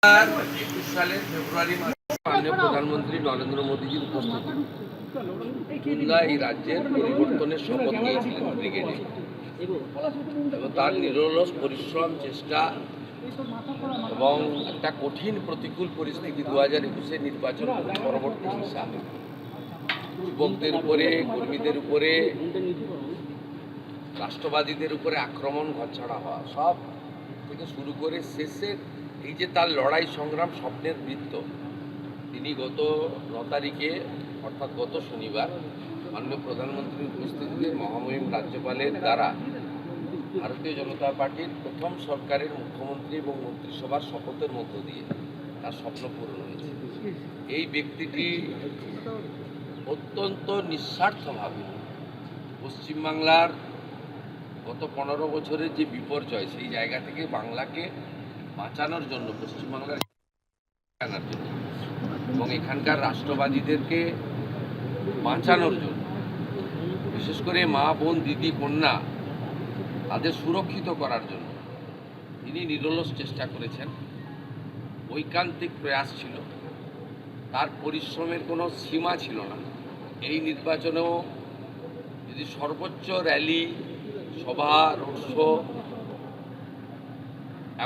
2021 সালের ফেব্রুয়ারি মাসে মাননীয় প্রধানমন্ত্রী নরেন্দ্র মোদীজির উপস্থিতি এই রাজ্যের পরিবর্তনের শপথ নিয়েছিলেন ব্রিগেডে এবং তার নিরলস পরিশ্রম চেষ্টা এবং একটা কঠিন প্রতিকূল পরিস্থিতি 2021 নির্বাচন পরবর্তী হিসাব যুবকদের উপরে, কর্মীদের উপরে, রাষ্ট্রবাদীদের উপরে আক্রমণ ঘরছাড়া হওয়া সব থেকে শুরু করে শেষের এই যে তার লড়াই সংগ্রাম স্বপ্নের বৃত্ত, তিনি গত 9 তারিখে অর্থাৎ গত শনিবার মাননীয় প্রধানমন্ত্রীর উপস্থিতিতে মহামহিম রাজ্যপালের দ্বারা ভারতীয় জনতা পার্টির প্রথম সরকারের মুখ্যমন্ত্রী এবং মন্ত্রিসভার শপথের মধ্য দিয়ে তার স্বপ্ন পূরণ হয়েছে। এই ব্যক্তিটি অত্যন্ত নিঃস্বার্থভাবে পশ্চিমবাংলার গত 15 বছরের যে বিপর্যয়, সেই জায়গা থেকে বাংলাকে বাঁচানোর জন্য, পশ্চিমবাংলার বাঁচানোর জন্য এবং এখানকার রাষ্ট্রবাদীদেরকে বাঁচানোর জন্য, বিশেষ করে মা, বোন, দিদি, কন্যা তাদের সুরক্ষিত করার জন্য তিনি নিরলস চেষ্টা করেছেন। ঐকান্তিক প্রয়াস ছিল, তার পরিশ্রমের কোনো সীমা ছিল না। এই নির্বাচনেও যদি সর্বোচ্চ র্যালি, সভা, রোড শো,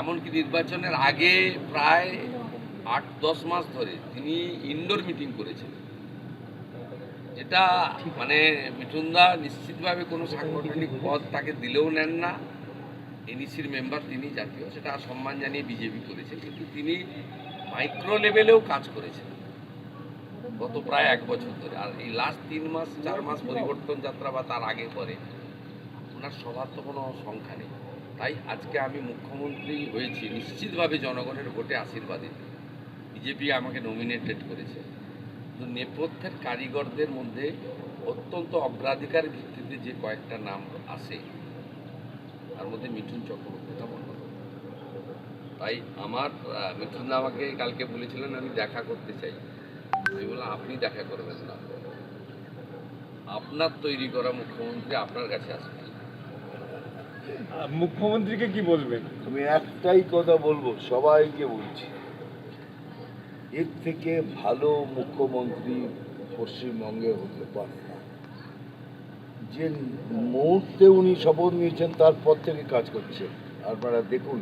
এমনকি নির্বাচনের আগে প্রায় 8-10 মাস ধরে তিনি ইনডোর মিটিং করেছেন, যেটা মানে মিঠুনদা নিশ্চিতভাবে কোনো সাংগঠনিক পদ তাকে দিলেও নেন না। এনইসির মেম্বার তিনি, জাতীয়, সেটা সম্মান জানিয়ে বিজেপি করেছে, কিন্তু তিনি মাইক্রো লেভেলেও কাজ করেছেন গত প্রায় 1 বছর ধরে। আর এই লাস্ট 3-4 মাস পরিবর্তন যাত্রা বা তার আগে পরে ওনার সভার তো কোনো সংখ্যা নেই। তাই আজকে আমি মুখ্যমন্ত্রী হয়েছি নিশ্চিতভাবে জনগণের ভোটে আশীর্বাদে। বিজেপি আমাকে নমিনেটেড করেছে, কিন্তু নেপথ্যের কারিগরদের মধ্যে অত্যন্ত অগ্রাধিকার ভিত্তিতে যে কয়েকটা নাম আসে, তার মধ্যে মিঠুন চক্রবর্তীটা অন্যতম। তাই আমার মিঠুনদা আমাকে কালকে বলেছিলেন আমি দেখা করতে চাই। আমি বললাম আপনি দেখা করবেন না, আপনার তৈরি করা মুখ্যমন্ত্রী আপনার কাছে আসবে। মুখ্যমন্ত্রীকে কি বলবেন? আমি একটাই কথা বলবো, সবাইকে বলছি, এর থেকে ভালো মুখ্যমন্ত্রী পশ্চিমবঙ্গে হতে পারে না। যে মুহূর্তে উনি শপথ নিয়েছেন তারপর থেকে কাজ করছেন, আপনারা দেখুন,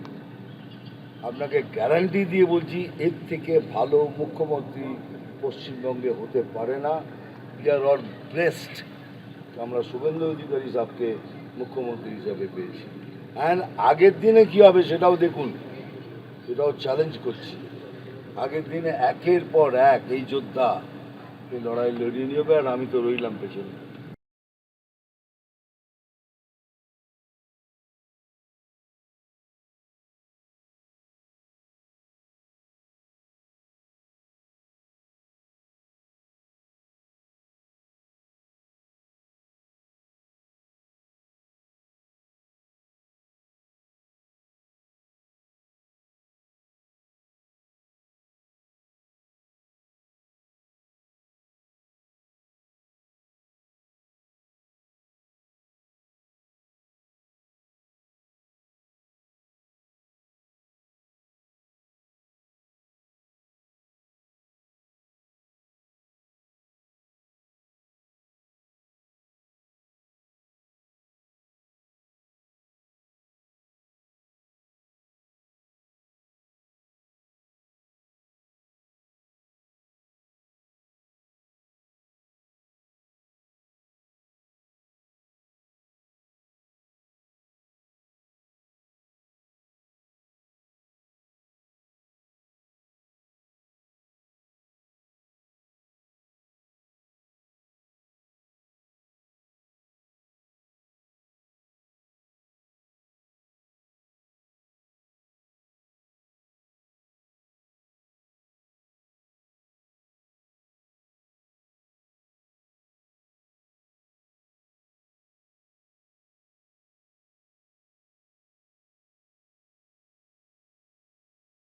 আপনাকে গ্যারান্টি দিয়ে বলছি এর থেকে ভালো মুখ্যমন্ত্রী পশ্চিমবঙ্গে হতে পারে না। উই আর অল ব্লেসড, আমরা শুভেন্দু অধিকারী সাহেবকে মুখ্যমন্ত্রী হিসাবে পেয়েছি। অ্যান্ড আগের দিনে কী হবে সেটাও দেখুন, সেটাও চ্যালেঞ্জ করছি। আগের দিনে একের পর এক এই যোদ্ধা এই লড়াই লড়িয়ে নিয়ে হবে, আর আমি তো রইলাম পেছনে।